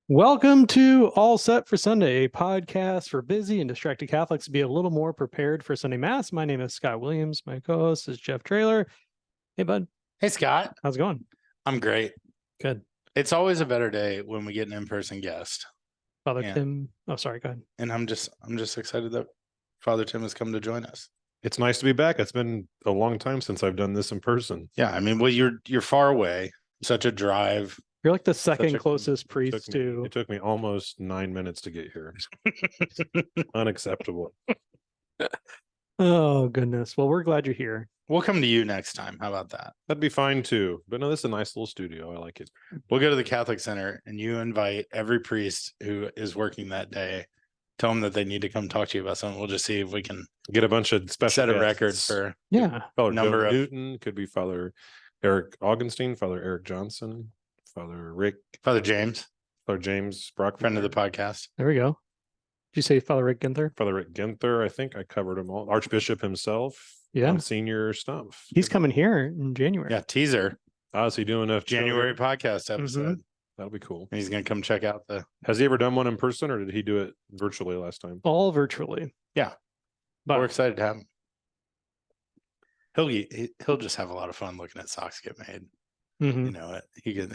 Welcome to All Set for Sunday, a podcast for busy and distracted Catholics to be a little more prepared for Sunday Mass. My name is Scott Williams. My co-host is Jeff Traylor. Hey, bud. Hey, Scott. How's it going? I'm great. Good. It's always a better day when we get an in-person guest. Father Tim. Oh, sorry. Go ahead. And I'm just excited that Father Tim has come to join us. It's nice to be back. It's been a long time since I've done this in person. Yeah, I mean, well, you're far away. Such a drive. You're like the second closest priest to. It took me almost 9 minutes to get here. Unacceptable. Oh, goodness. Well, we're glad you're here. We'll come to you next time. How about that? That'd be fine too. But no, this is a nice little studio. I like it. We'll go to the Catholic Center and you invite every priest who is working that day. Tell them that they need to come talk to you about something. We'll just see if we can get a bunch of special set a record for Father number of Newton. Could be Father Eric Augustine, Father Eric Johnson, Father James Brock, friend of the podcast. There we go. Did you say Father Rick Ginther? Father Rick Ginther. I think I covered them all. Archbishop himself. Yeah. On senior stuff. He's coming here in January. Yeah, teaser. Is he doing a January podcast episode? That'll be cool. And he's going to come check out Has he ever done one in person, or did he do it virtually last time? All virtually. Yeah. But we're excited to have him. He'll just have a lot of fun looking at socks get made. Mm-hmm. You know it.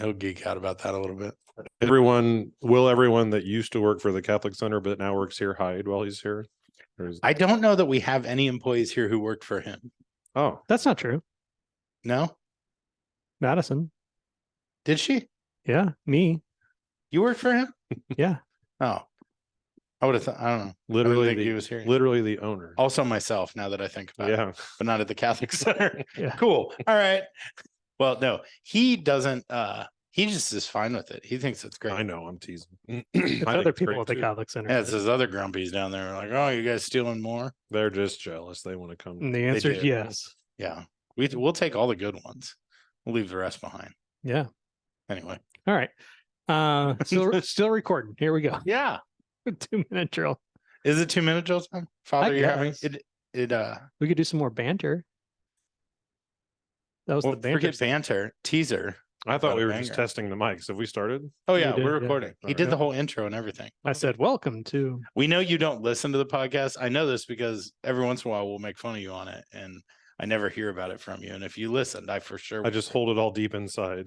He'll geek out about that a little bit. Everyone that used to work for the Catholic Center but now works here hide while he's here? I don't know that we have any employees here who worked for him. Oh, that's not true. No? Madison. Did she? Yeah, me. You worked for him? Yeah. Oh. I would have thought, I don't know. Literally, he was here. Literally the owner. Also myself, now that I think about it. But not at the Catholic Center. Yeah. Cool. All right. Well, no, he doesn't. He just is fine with it. He thinks it's great. I know, I'm teasing. It's other people at the Catholic Center. Yeah, it's those other grumpies down there. Like, oh, you guys stealing more? They're just jealous. They want to come. And the answer is yes. Yeah. We'll take all the good ones. We'll leave the rest behind. Yeah. Anyway. All right. Still recording. Here we go. Yeah. 2-minute drill. Is it 2-minute drill time? Father, you're having it. We could do some more banter. That was the banter. Forget banter. Teaser. I thought we were just testing the mics. Have we started? Oh yeah, we're recording. Yeah. He did the whole intro and everything. I said, welcome to. We know you don't listen to the podcast. I know this because every once in a while we'll make fun of you on it, and I never hear about it from you. And if you listened, I for sure. I just hold it all deep inside.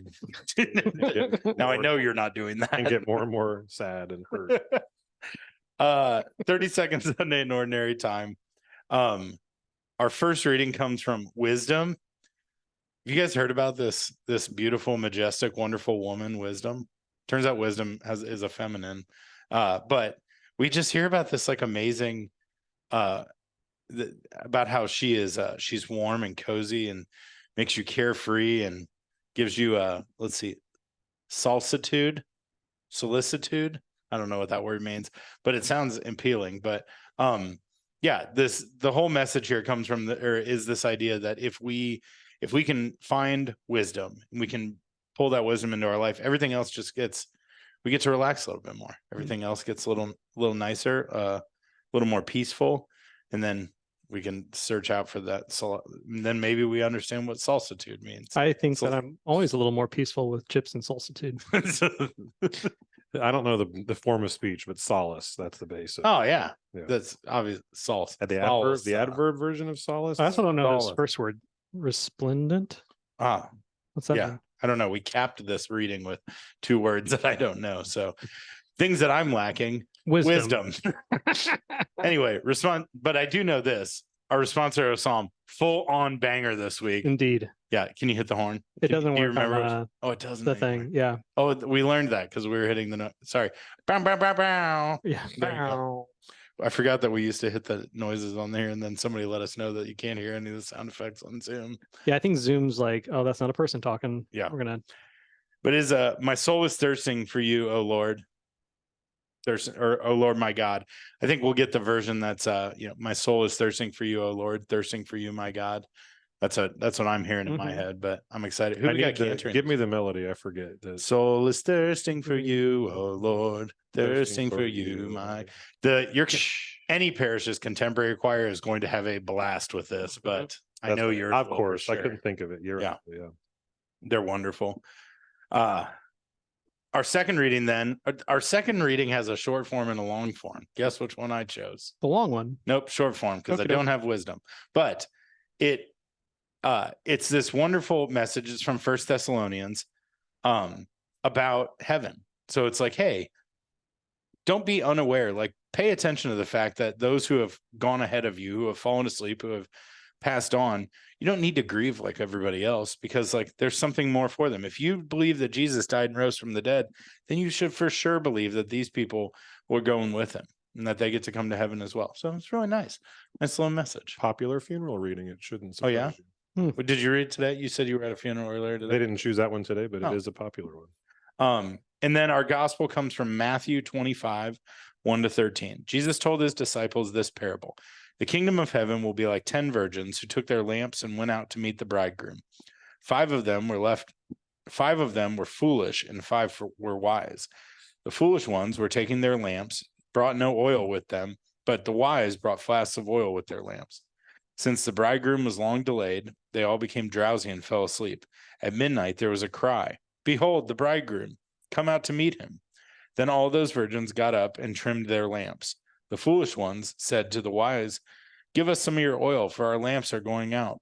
Now I know you're not doing that. And get more and more sad and hurt. 30 seconds Sunday in ordinary time. Our first reading comes from Wisdom. Have you guys heard about this beautiful, majestic, wonderful woman, Wisdom? Turns out Wisdom is a feminine. But we just hear about this like amazing about how she is she's warm and cozy and makes you carefree and gives you solicitude. I don't know what that word means, but it sounds appealing. But the whole message here comes from is this idea that if we can find wisdom and we can pull that wisdom into our life, everything else we get to relax a little bit more. Everything else gets a little nicer, a little more peaceful. And then we can search out for that. So then maybe we understand what solicitude means. I think that I'm always a little more peaceful with chips and solicitude. I don't know the form of speech, but solace, that's the base. Oh yeah. That's obvious. Solace. The adverb version of solace. I also don't know this first word. Resplendent. What's that mean? I don't know. We capped this reading with 2 words that I don't know. So things that I'm lacking. Wisdom. Anyway, but I do know this. Our responsorial psalm, full on banger this week. Indeed. Yeah. Can you hit the horn? It doesn't work. Remember? It doesn't. The thing. Yeah. Oh, we learned that because we were hitting the note. Sorry. Bow, bow, bow, bow. Yeah. Bow. I forgot that we used to hit the noises on there, and then somebody let us know that you can't hear any of the sound effects on Zoom. Yeah, I think Zoom's like, oh, that's not a person talking. Yeah, we're gonna. But my soul is thirsting for you, O Lord. O Lord, my God. I think we'll get the version that's my soul is thirsting for you, O Lord, thirsting for you, my God. That's what I'm hearing in my head, but I'm excited. Who we got cantering? Give me the melody. I forget. The soul is thirsting for you, O Lord, thirsting for you, my. Any parish's contemporary choir is going to have a blast with this, but I know yours. Of course, I couldn't think of it. You're yeah. Right. Yeah, they're wonderful. our second reading then, our second reading has a short form and a long form. Guess which one I chose? The long one. Nope, short form, because I Okey-doke. don't have wisdom. But it's this wonderful message. It's from First Thessalonians about heaven. So it's like, hey, don't be unaware. Like, pay attention to the fact that those who have gone ahead of you, who have fallen asleep, who have passed on, you don't need to grieve like everybody else, because like there's something more for them. If you believe that Jesus died and rose from the dead, then you should for sure believe that these people were going with him and that they get to come to heaven as well. So it's really nice little message. Popular funeral reading. It shouldn't Oh, yeah? surprise you. Did you read today? You said you were at a funeral earlier today. They didn't choose that one today, but Oh. it is a popular one. And then our gospel comes from Matthew 25, 1-13. Jesus told his disciples this parable. The kingdom of heaven will be like 10 virgins who took their lamps and went out to meet the bridegroom. 5 of them were foolish, and 5 were wise. The foolish ones were taking their lamps, brought no oil with them, but the wise brought flasks of oil with their lamps. Since the bridegroom was long delayed, they all became drowsy and fell asleep. At midnight there was a cry, "Behold, the bridegroom! Come out to meet him." Then all those virgins got up and trimmed their lamps. The foolish ones said to the wise, "Give us some of your oil, for our lamps are going out."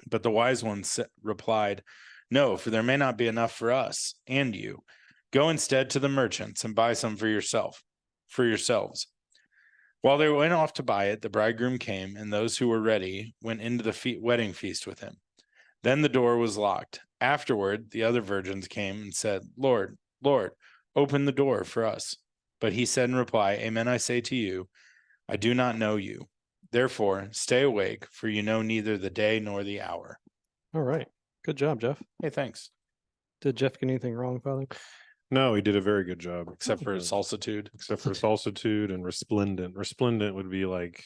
But the wise ones replied, "No, for there may not be enough for us and you. Go instead to the merchants and buy some for yourselves." While they went off to buy it, the bridegroom came, and those who were ready went into the wedding feast with him. Then the door was locked. Afterward, the other virgins came and said, "Lord, Lord, open the door for us." But he said in reply, "Amen, I say to you, I do not know you. Therefore, stay awake, for you know neither the day nor the hour." All right. Good job, Jeff. Hey, thanks. Did Jeff get anything wrong, Father? No, he did a very good job. Except for salsitude. Except for salsitude and resplendent. Resplendent would be like,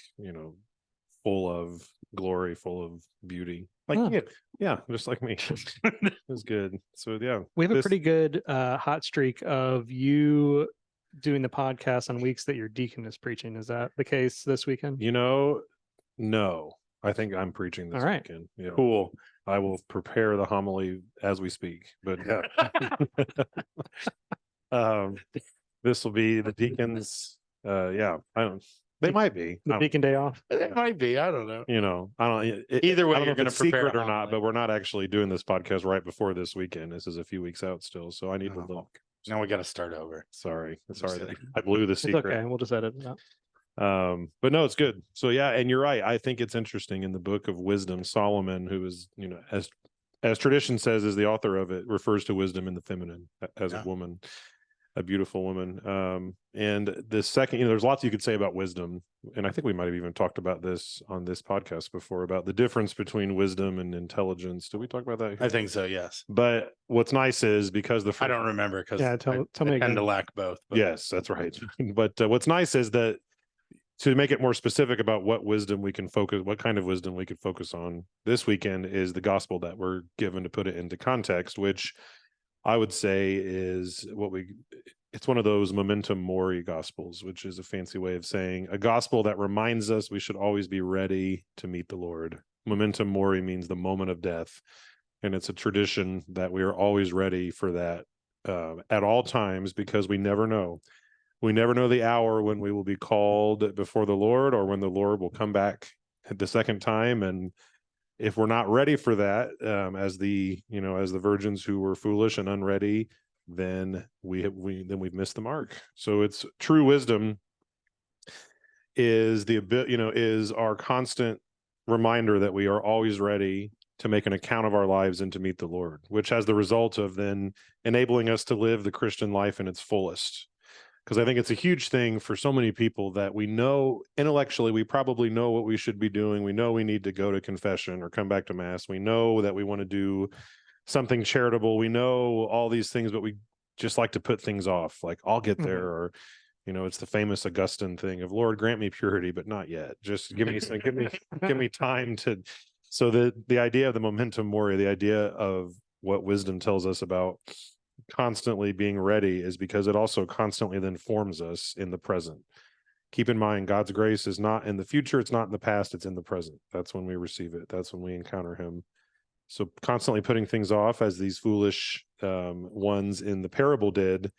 full of glory, full of beauty. Like Huh. you. Yeah, just like me. It was good. So yeah. We have a this- pretty good hot streak of you doing the podcast on weeks that your deacon is preaching. Is that the case this weekend? No. I think I'm preaching this All right. weekend. Yeah. Cool. I will prepare the homily as we speak. But yeah. This will be the deacons. I don't. They might be. The deacon day off. It might be. I don't know. I don't. Either way, I don't know you're if going to it's prepare secret a or not. homily. But we're not actually doing this podcast right before this weekend. This is a few weeks out still, so I need to Oh. look. Now we got to start over. Sorry that Sorry. I blew the It's secret. okay. We'll just edit it out. But no, it's good. So yeah, and you're right. I think it's interesting in the book of wisdom, Solomon, who is, as tradition says, is the author of it, refers to wisdom in the feminine as Yeah. a woman, a beautiful woman. And the second, there's lots you could say about wisdom. And I think we might have even talked about this on this podcast before, about the difference between wisdom and intelligence. Did we talk about that here? I think so, yes. But what's nice is because I don't remember because Yeah, tell me I tend again. to lack both. But Yes, that's right. But what's nice is that, to make it more specific about what kind of wisdom we could focus on this weekend, is the gospel that we're given to put it into context, which I would say is it's one of those memento mori gospels, which is a fancy way of saying a gospel that reminds us we should always be ready to meet the Lord. Memento mori means the moment of death. And it's a tradition that we are always ready for that at all times, because we never know. We never know the hour when we will be called before the Lord, or when the Lord will come back the second time. And if we're not ready for that, as the virgins who were foolish and unready, then we've missed the mark. So it's true wisdom is is our constant reminder that we are always ready to make an account of our lives and to meet the Lord, which has the result of then enabling us to live the Christian life in its fullest. Because I think it's a huge thing for so many people that we know intellectually, we probably know what we should be doing. We know we need to go to confession or come back to mass. We know that we want to do something charitable. We know all these things, but we just like to put things off. Like, I'll get there. Or, it's the famous Augustine thing of, "Lord, grant me purity, but not yet. Just give me give me time to." So the idea of the momentum mori, the idea of what wisdom tells us about constantly being ready, is because it also constantly then forms us in the present. Keep in mind, God's grace is not in the future, it's not in the past, it's in the present. That's when we receive it. That's when we encounter him. So constantly putting things off, as these foolish ones in the parable did,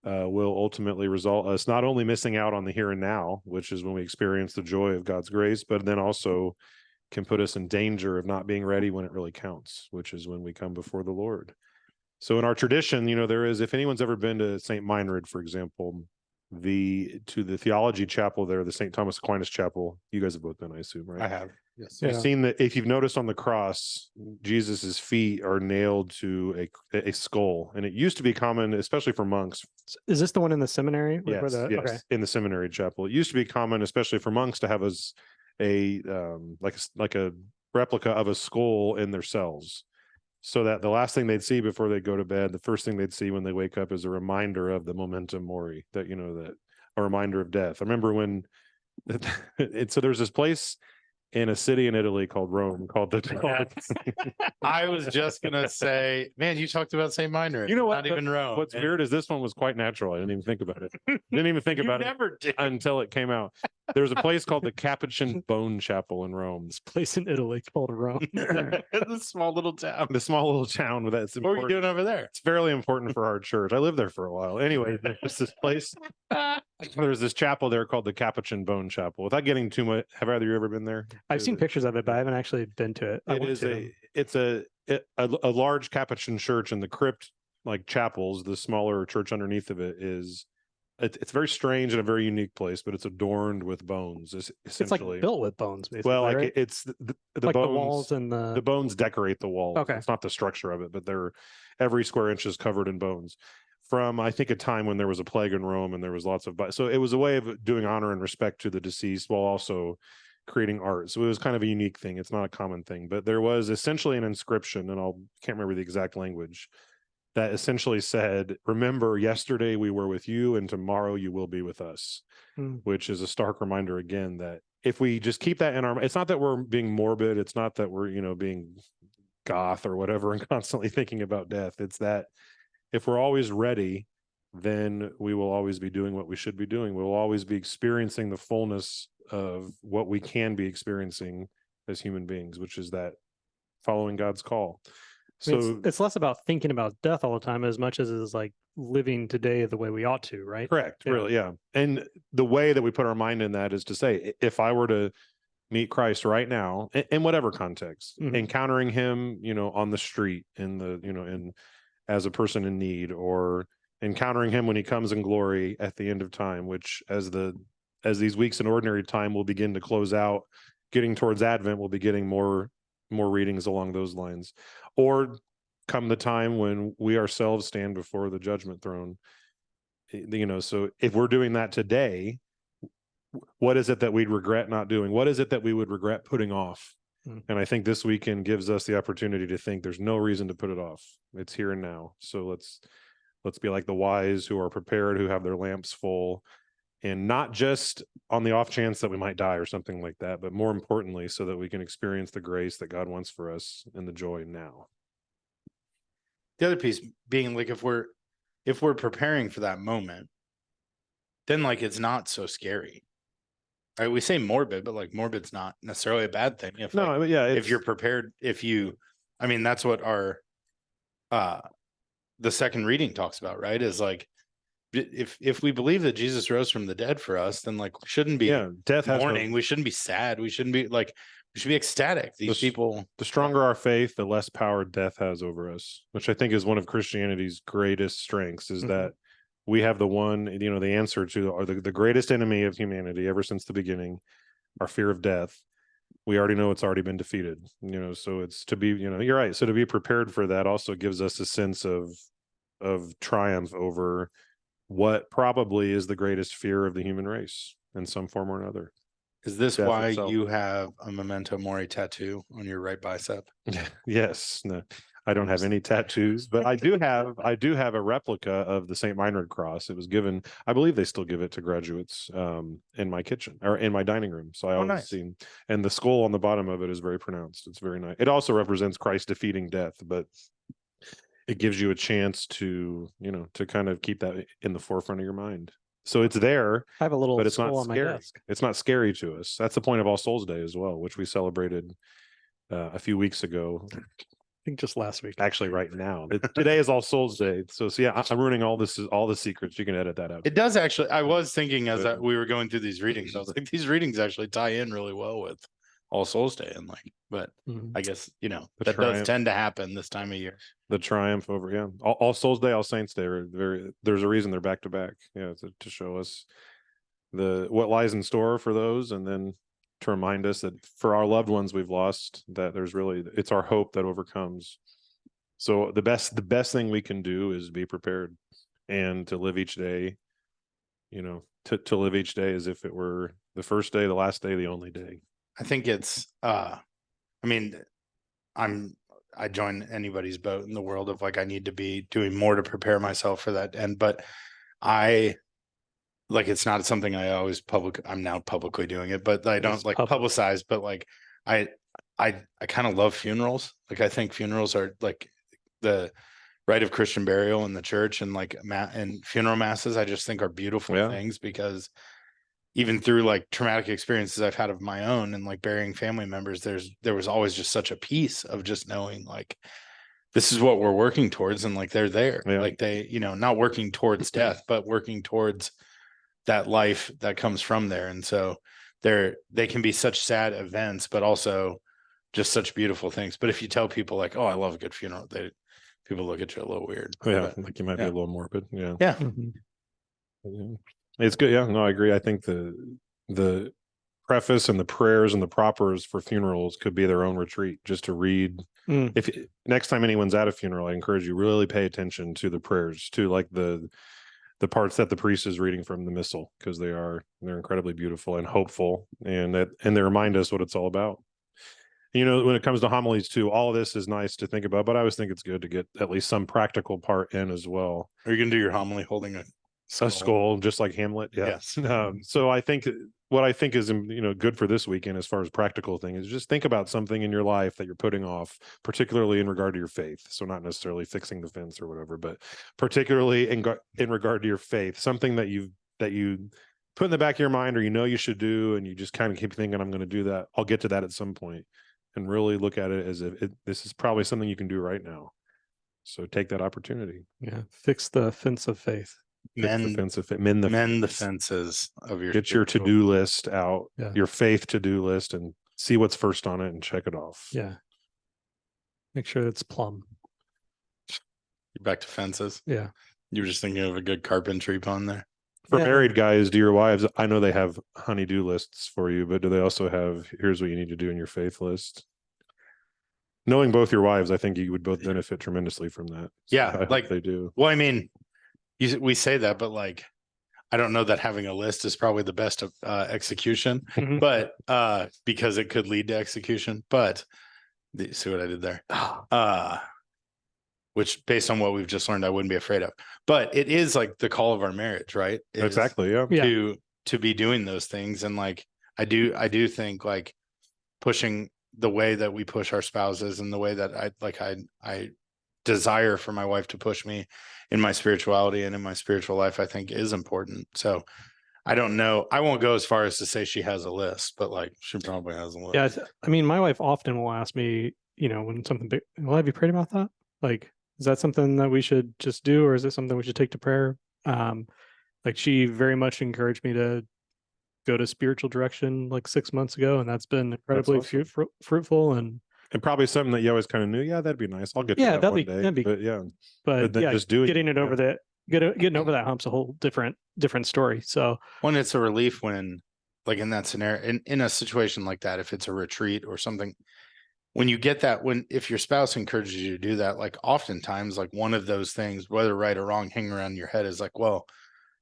will ultimately result us not only missing out on the here and now, which is when we experience the joy of God's grace, but then also can put us in danger of not being ready when it really counts, which is when we come before the Lord. So in our tradition, there is, if anyone's ever been to St. Meinrad, for example, to the theology chapel there, the St. Thomas Aquinas chapel, you guys have both been, I assume, right? I have. Yes. You've seen that. If you've noticed on the cross, Jesus's feet are nailed to a skull, and it used to be common, especially for monks. Is this the one in the seminary? Yes, yes. yes, Okay. in the seminary chapel. It used to be common, especially for monks, to have like a replica of a skull in their cells, so that the last thing they'd see before they go to bed, the first thing they'd see when they wake up, is a reminder of the memento mori, that a reminder of death. I remember when so there's this place in a city in Italy called Rome, called the I was just gonna say, man, you talked about St. Meinrad. You know what? Not even Rome. What's weird is this one was quite natural. I didn't even think about it. Didn't even think about it until it came out. There's a place called the Capuchin Bone Chapel in Rome. This place in Italy called Rome. The small little town. The small little town with that. What were you doing over there? It's fairly important for our church. I lived there for a while. Anyway, there's this place. There's this chapel there called the Capuchin Bone Chapel. Without getting too much, have either of you ever been there? I've seen pictures of it, but I haven't actually been to it. It's a large Capuchin church, and the crypt, like chapels, the smaller church underneath of it it's very strange and a very unique place, but it's adorned with bones. It's like built with bones, basically. Well, like right? it's the like bones, the walls and the bones decorate the walls. Okay. It's not the structure of it, but every square inch is covered in bones from, I think, a time when there was a plague in Rome and there was lots of, so it was a way of doing honor and respect to the deceased while also creating art. So it was kind of a unique thing. It's not a common thing, but there was essentially an inscription, and can't remember the exact language, that essentially said, "Remember, yesterday we were with you, and tomorrow you will be with us," which is a stark reminder again that if we just keep that in our, it's not that we're being morbid, it's not that we're being goth or whatever and constantly thinking about death. It's that if we're always ready, then we will always be doing what we should be doing. We'll always be experiencing the fullness of what we can be experiencing as human beings, which is that following God's call. So it's less about thinking about death all the time as much as it is like living today the way we ought to, right? Correct. Yeah. Really, yeah. And the way that we put our mind in that is to say, if I were to meet Christ right now, in whatever context, encountering him, on the street, in as a person in need, or encountering him when he comes in glory at the end of time, which as these weeks in ordinary time will begin to close out, getting towards Advent, we'll be getting more readings along those lines, or come the time when we ourselves stand before the judgment throne. So if we're doing that today, what is it that we'd regret not doing? What is it that we would regret putting off? And I think this weekend gives us the opportunity to think there's no reason to put it off. It's here and now. So let's be like the wise who are prepared, who have their lamps full, and not just on the off chance that we might die or something like that, but more importantly, so that we can experience the grace that God wants for us and the joy now. The other piece being, like, if we're preparing for that moment, then like it's not so scary. Right? We say morbid, but like morbid's not necessarily a bad thing. If you're prepared, that's what our the second reading talks about, right? Is like, if we believe that Jesus rose from the dead for us, then like we shouldn't be mourning. We shouldn't be sad. We shouldn't be like, we should be ecstatic. The stronger our faith, the less power death has over us, which I think is one of Christianity's greatest strengths, is that we have the answer to the greatest enemy of humanity ever since the beginning, our fear of death. We already know it's already been defeated, so it's to be, you're right. So to be prepared for that also gives us a sense of triumph over what probably is the greatest fear of the human race in some form or another. Is this why you have a memento mori tattoo on your right bicep? Yes. No, I don't have any tattoos, but I do have a replica of the St. Meinrad cross. It was given, I believe they still give it to graduates in my kitchen or in my dining room. So I always seen, and the skull on the bottom of it is very pronounced. It's very nice. It also represents Christ defeating death, but it gives you a chance to kind of keep that in the forefront of your mind. So it's there. I have a little, but it's not on scary. my desk. It's not scary to us. That's the point of All Souls Day as well, which we celebrated a few weeks ago. think just last week. Actually, right now. Today is All Souls Day. So yeah, I'm ruining all the secrets. You can edit that out. It does actually. I was thinking as we were going through these readings, I was like, these readings actually tie in really well with All Souls Day, and like, but I guess that does tend to happen this time of year. The triumph over All Souls Day, All Saints Day are there's a reason they're back to back. Yeah, to show us what lies in store for those, and then to remind us that for our loved ones we've lost, that it's our hope that overcomes. So the best thing we can do is be prepared and to live each day, to live each day as if it were the first day, the last day, the only day. I think it's I join anybody's boat in the world of like, I need to be doing more to prepare myself for that. But it's not something I always I'm now publicly doing it, but I don't publicize, but like, I kind of love funerals. Like, I think funerals are like the rite of Christian burial in the church, and like and funeral masses, I just think are beautiful things, because even through like traumatic experiences I've had of my own and like burying family members, there was always just such a peace of just knowing like, this is what we're working towards. And like, they're there, like they, not working towards death, but working towards that life that comes from there. And so they can be such sad events, but also just such beautiful things. But if you tell people like, oh, I love a good funeral, people look at you a little weird. Yeah. Like you might be a little morbid. Yeah. Yeah. Mm-hmm. It's good. Yeah, no, I agree. I think the preface and the prayers and the propers for funerals could be their own retreat, just to read. If next time anyone's at a funeral, I encourage you really pay attention to the prayers, to like the parts that the priest is reading from the missal, because they're incredibly beautiful and hopeful, and they remind us what it's all about. When it comes to homilies too, all of this is nice to think about, but I always think it's good to get at least some practical part in as well. Are you going to do your homily holding a skull, just like Hamlet? Yes. So I think what I think is good for this weekend as far as practical thing is just think about something in your life that you're putting off, particularly in regard to your faith. So not necessarily fixing the fence or whatever, but particularly in regard to your faith, something that you put in the back of your mind, or you should do, and you just kind of keep thinking, I'm going to do that. I'll get to that at some point. And really look at it as if this is probably something you can do right now. So take that opportunity. Yeah. Fix the fence of faith. Mend the fences of your. Get your to-do list out, your faith to-do list, and see what's first on it and check it off. Yeah. Make sure it's plumb. You're back to fences. Yeah. You were just thinking of a good carpentry pun there. For married guys, do your wives, I know they have honey-do lists for you, but do they also have, here's what you need to do in your faith list? Knowing both your wives, I think you would both benefit tremendously from that. So yeah, like they do. Well, I mean, we say that, but like, I don't know that having a list is probably the best of execution, but because it could lead to execution. But see what I did there? Which, based on what we've just learned, I wouldn't be afraid of. But it is like the call of our marriage, right? Exactly. Yeah. To be doing those things. And like, I do think like pushing the way that we push our spouses, and the way that I desire for my wife to push me in my spirituality and in my spiritual life, I think is important. So I don't know. I won't go as far as to say she has a list, but like, she probably has a list. Yeah. I mean, my wife often will ask me, when something big, well, have you prayed about that? Like, is that something that we should just do, or is it something we should take to prayer? Like, she very much encouraged me to go to spiritual direction like 6 months ago, and that's been incredibly fruitful and probably something that you always kind of knew. Yeah, that'd be nice. I'll get to that one day. But just doing getting it over getting over that hump's a whole different story. So when it's a relief, when like in that scenario, in a situation like that, if it's a retreat or something, when you get that, if your spouse encourages you to do that, like oftentimes, like one of those things, whether right or wrong, hanging around your head is like, well,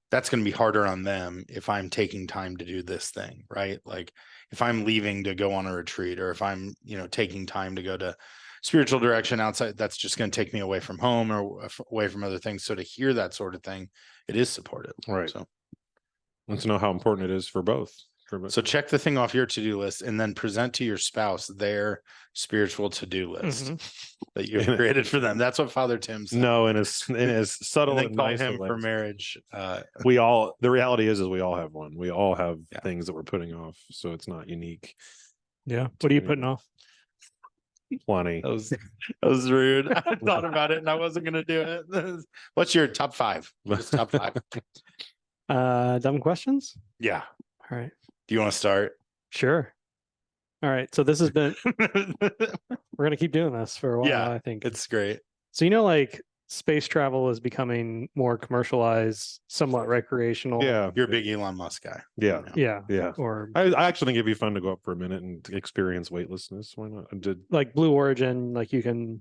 that's going to be harder on them if I'm taking time to do this thing, right? Like if I'm leaving to go on a retreat, or if I'm, taking time to go to spiritual direction outside, that's just going to take me away from home or away from other things. So to hear that sort of thing, it is supportive. Right. So let's know how important it is for both. So check the thing off your to-do list, and then present to your spouse their spiritual to-do list that you've created for them. That's what Father Tim said. No, in as subtle and nice him for marriage. The reality is we all have one. We all have things that we're putting off. So it's not unique. Yeah. What are you putting off? Plenty. That was rude. I thought about it and I wasn't gonna do it. What's your top 5? Just top 5. Dumb questions. Yeah. All right. Do you want to start? Sure. All right. So this has been. We're gonna keep doing this for a while. Yeah, I think it's great. so. Like space travel is becoming more commercialized, somewhat recreational. Yeah. You're a big Elon Musk guy. Yeah. Yeah. Yeah. Or I actually think it'd be fun to go up for a minute and experience weightlessness. Why not? like Blue Origin, like you can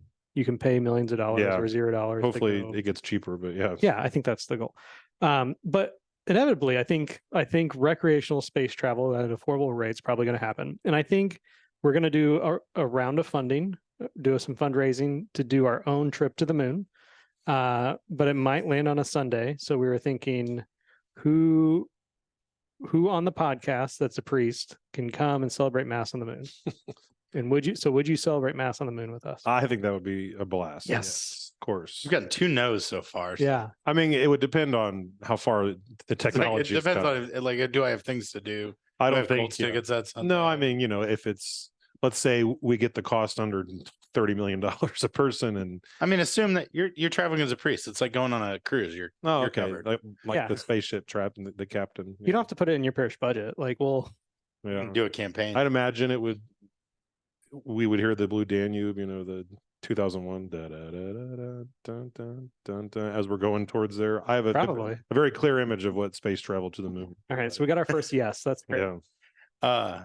pay millions of dollars Yeah. or $0. Hopefully to go. it gets cheaper, but yeah. Yeah, I think that's the goal. But inevitably, I think recreational space travel at affordable rates probably going to happen, and I think we're going to do a round of funding, do some fundraising to do our own trip to the moon. But it might land on a Sunday, so we were thinking, who on the podcast that's a priest can come and celebrate Mass on the moon? And would you celebrate Mass on the moon with us? I think that would be a blast. Yes. Of course. You've gotten 2 no's so far. So. Yeah. I mean, it would depend on how far the It technology depends is. on like, do I have things to do? I Do don't have think Colts tickets at Sunday? No, I mean, if it's, let's say we get the cost under $30 million a person, and I mean, assume that you're traveling as a priest. It's like going on a cruise. You're okay, covered. like Yeah. the spaceship trap and the captain. You don't have to put it in your parish budget. Like, well, You Yeah, can do a campaign. I'd imagine we would hear the Blue Danube, the 2001 da, da, da, da, da, dun, dun, dun, dun, as we're going towards there. I have probably. a very clear image of what space travel to the moon. All right. So we got our first yes. That's great. Yeah,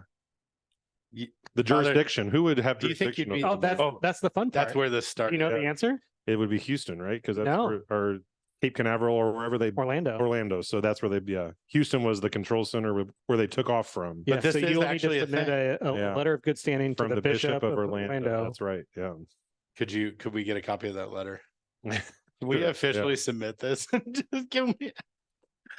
You- the Father, jurisdiction. Who would have do you think jurisdiction? you'd over be- the moon? That's the fun part. that's where this started. You know the Yeah. answer? It would be Houston, right? Because that's No. or Cape Canaveral or wherever Orlando. Orlando. So that's where Houston was the control center where they took off from. Yeah, But this so is you'll need actually to a submit thing. a Yeah. letter of good standing to From the Bishop of Orlando. That's right. Yeah. Could we get a copy of that letter? Can we Sure, yeah. officially submit this? Just give me.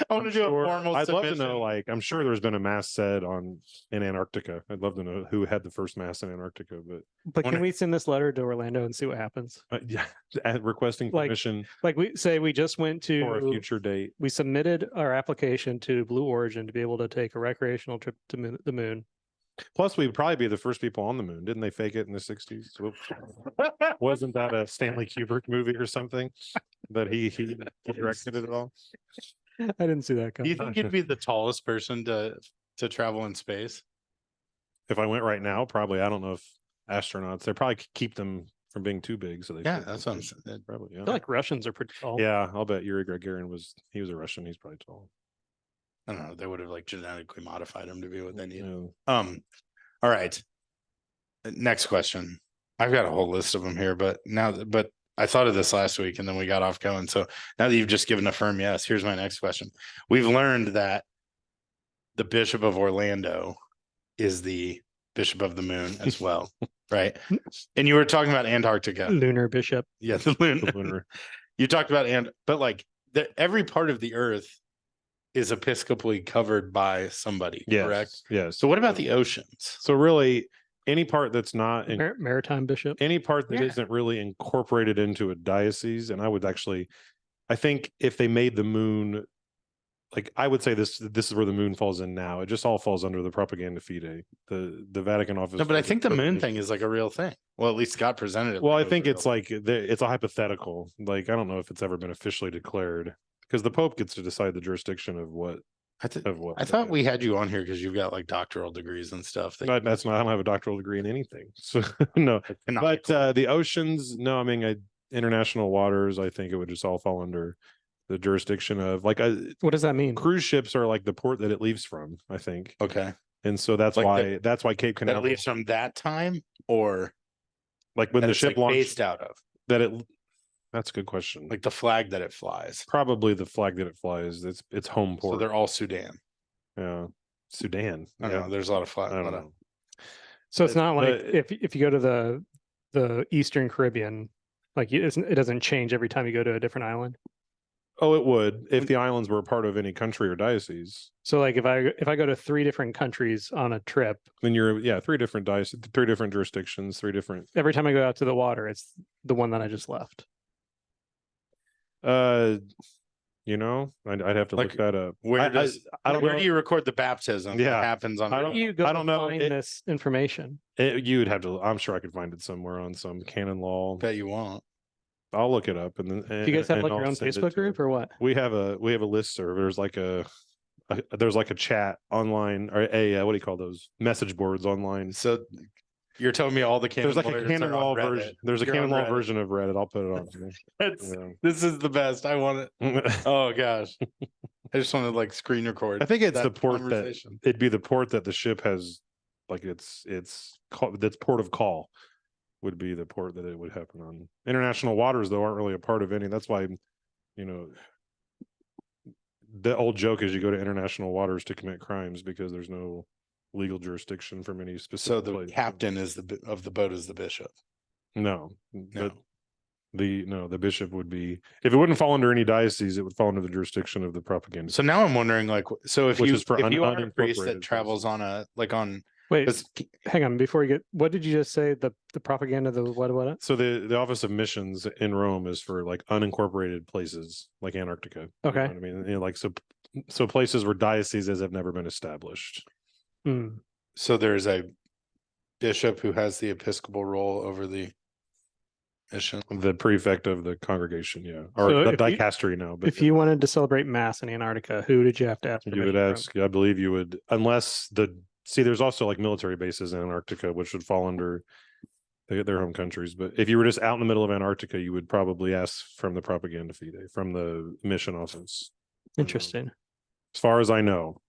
I want to do Sure. a formal. I'd love to submission. know, like, I'm sure there's been a mass said in Antarctica. I'd love to know who had the first mass in Antarctica, But can Wonder- we send this letter to Orlando and see what happens? yeah, requesting Like, permission Like we just went for a to, future date. we submitted our application to Blue Origin to be able to take a recreational trip to the moon. Plus, we'd probably be the first people on the moon. Didn't they fake it in the 60s? Wasn't that a Stanley Kubrick movie or something that he directed it all? I didn't see that Do you coming. think you'd be the tallest person to travel in space? If I went right now, probably. I don't know if astronauts, they probably keep them from being too big. So they Yeah, fit that's them. what I'm saying. Probably, I yeah. feel like Russians are pretty tall. Yeah, I'll bet Yuri Gagarin was a Russian. He's probably tall. I don't know. They would have like genetically modified him to be what they need. Yeah. All right. Next question. I've got a whole list of them here, but I thought of this last week and then we got off going. So now that you've just given a firm yes, here's my next question. We've learned that the Bishop of Orlando is the Bishop of the Moon as well, right? And you were talking about Antarctica. Lunar Bishop. Yeah, the moon. The lunar. You talked about but like every part of the earth is episcopally covered by somebody, Yes, correct? yes. So what about the oceans? So really, any part that's not Maritime Bishop. any part that Yeah. not really incorporated into a diocese, and I think if they made the moon, like I would say this is where the moon falls in now. It just all falls under the propaganda fide. The Vatican office. No, but I think the moon thing is like a real thing. Well, at least God presented it. Well, like I it think was it's real. like it's a hypothetical. Like I don't know if it's ever been officially declared because the Pope gets to decide the jurisdiction of what. I thought we had you on here because you've got like doctoral degrees and stuff. That's not. I don't have a doctoral degree in anything. So no. But the oceans, no. I mean, international waters. I think it would just all fall under the jurisdiction of like What does that mean? cruise ships are like the port that it leaves from. I think, okay, and so that's Like why Cape that Canaveral, leaves from that time, or like when that the it's, ship like, launched, based out of, that it. That's a good question. like the flag that it flies. Probably the flag that it flies. It's home So port. they're all Sudan. Yeah, Sudan. I don't know. There's a lot of flag. I don't know. So it's not like But- if you go to the Eastern Caribbean, like it doesn't change every time you go to a different island. Oh, it would if the islands were a part of any country or diocese. So like if I go to 3 different countries on a trip, Then you're 3 different dioceses, 3 different jurisdictions, 3 different. every time I go out to the water, it's the one that I just left. You know, I'd have to Like, look that up. Where I don't where know. do you record the baptism Yeah. that happens on? I Where don't- do you go I to don't know. find this information? You'd have to. I'm sure I could find it somewhere on some canon law. Bet you won't. I'll look it up and then. Do you guys have and like your I'll own send it Facebook to group you. or what? We have a list server. There's like there's like a chat online or a what do you call those message boards online? So you're telling me all the canon There's like a lawyers canon are on law Reddit. version. There's a You're canon on law Reddit. version of Reddit. I'll put it on. This is the best. I want it. Yeah. Oh gosh. I just want to like screen record. I think it's that the port that conversation. it'd be the port that the ship has, like it's that's port of call would be the port that it would happen on. International waters though aren't really a part of any. That's why, you know, the old joke is you go to international waters to commit crimes because there's no legal jurisdiction from any specific. So the place. captain is of the boat is the bishop. No, No. but the bishop would be, if it wouldn't fall under any diocese, it would fall under the jurisdiction of the propaganda. So now I'm wondering, like, so if Which you is for if you are a priest unincorporated that travels places. on a like on Wait, 'cause hang on. Before you get, what did you just say? The propaganda, the what? So the office of missions in Rome is for like unincorporated places like Antarctica. Okay. You know what I mean, you know, like so places where dioceses have never been established. Hmm. so there's a bishop who has the episcopal role over the mission. The prefect of the congregation, yeah, or So the if you- dicastery now. But If you wanted to celebrate Mass in Antarctica, who did you have to ask? you would permission ask, I believe you would, unless there's also like military bases in Antarctica, which would fall under their home countries. But if you were just out in the middle of Antarctica, you would probably ask from the propaganda fide, from the mission office. from? Interesting. As far as I know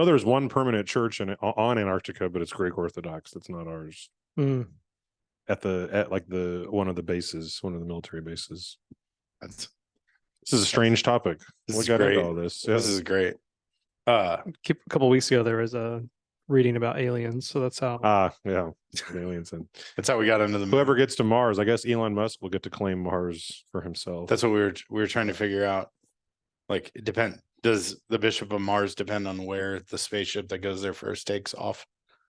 there's one permanent church on Antarctica, but it's Greek Orthodox. That's not ours. Hmm. At like one of the bases, one of the military bases. This This is a strange topic. This We is got into great. all this. is great. A couple weeks ago, there was a reading about aliens, so that's how. Yeah, aliens and That's how we got into the whoever gets to Mars. I guess Elon Musk will get to claim Mars for himself. That's what we were trying to figure out. Like, does the Bishop of Mars depend on where the spaceship that goes there first takes off?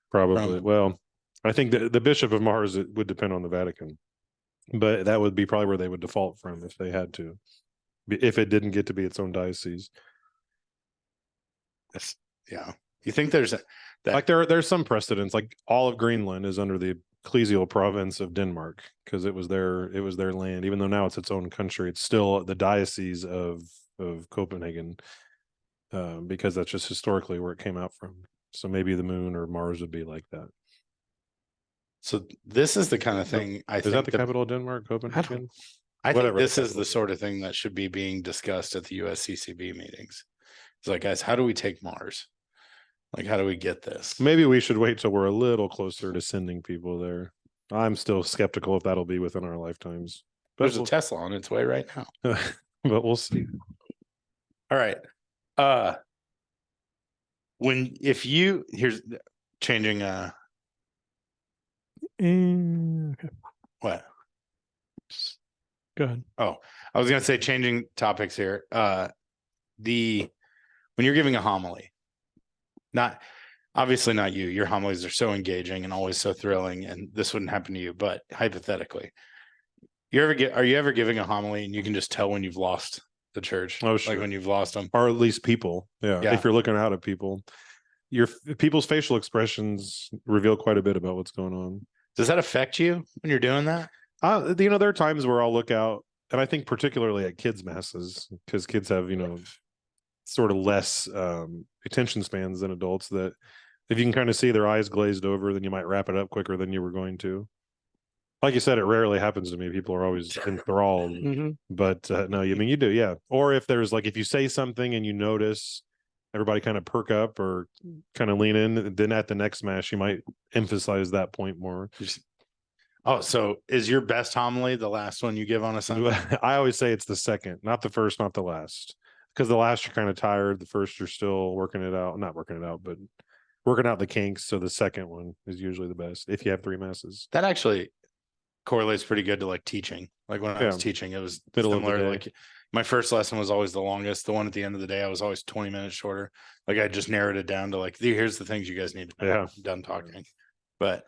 Probably. Well, I think the Bishop of Mars, it would depend on the Vatican, but that would be probably where they would default from if they had to, if it didn't get to be its own diocese. Yeah. You think there's Like there's some precedents, like all of Greenland is under the ecclesial province of Denmark because it was their land, even though now it's its own country. It's still the diocese of Copenhagen, because that's just historically where it came out from. So maybe the moon or Mars would be like that. So this is the kind of thing I Is think that the capital of Denmark, Copenhagen? I think Whatever this the is the capital sort of thing that should be being discussed at the USCCB meetings. It's like, guys, how do we take Mars? Like, how do we get this? Maybe we should wait till we're a little closer to sending people there. I'm still skeptical if that'll be within our lifetimes. There's a But Tesla on its way right now. but we'll see. All right. Here's changing Okay, what? go ahead. Oh, I was gonna say changing topics here. When you're giving a homily, obviously not you. Your homilies are so engaging and always so thrilling, and this wouldn't happen to you. But hypothetically, are you ever giving a homily and you can just tell when you've lost the church? Oh, sure. Like when you've lost them, Or at least people. Yeah. If you're looking out at people, people's facial expressions reveal quite a bit about what's going on. does that affect you when you're doing that? There are times where I'll look out, and I think particularly at kids' masses, because kids have, sort of less attention spans than adults, that if you can kind of see their eyes glazed over, then you might wrap it up quicker than you were going to. Like you said, it rarely happens to me. People are always enthralled, Mhm. but no, you do, yeah. Or if there's like, if you say something and you notice everybody kind of perk up or kind of lean in, then at the next mass, you might emphasize that point more. Oh, so is your best homily the last one you give on a Sunday? I always say it's the second, not the first, not the last. Because the last you're kind of tired. The first you're still working it out. Not working it out, but working out the kinks. So the second one is usually the best if you have 3 masses. That actually correlates pretty good to like teaching. Like when I was Yeah. teaching, it was Middle of the similar. day. Like my first lesson was always the longest. The one at the end of the day, I was always 20 minutes shorter. Like I just narrowed it down to like, here's the things you guys need to know. Yeah. I'm done talking. But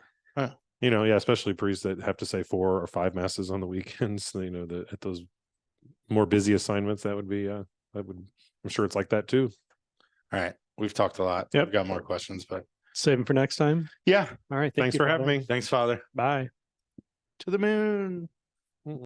Especially priests that have to say 4 or 5 masses on the weekends. At those more busy assignments, that would be I'm sure it's like that too. All right. We've talked a lot. Yep. I've got more questions, but Save them for next time. yeah. All right. Thanks for having me. Thanks, Father. Bye. To the moon.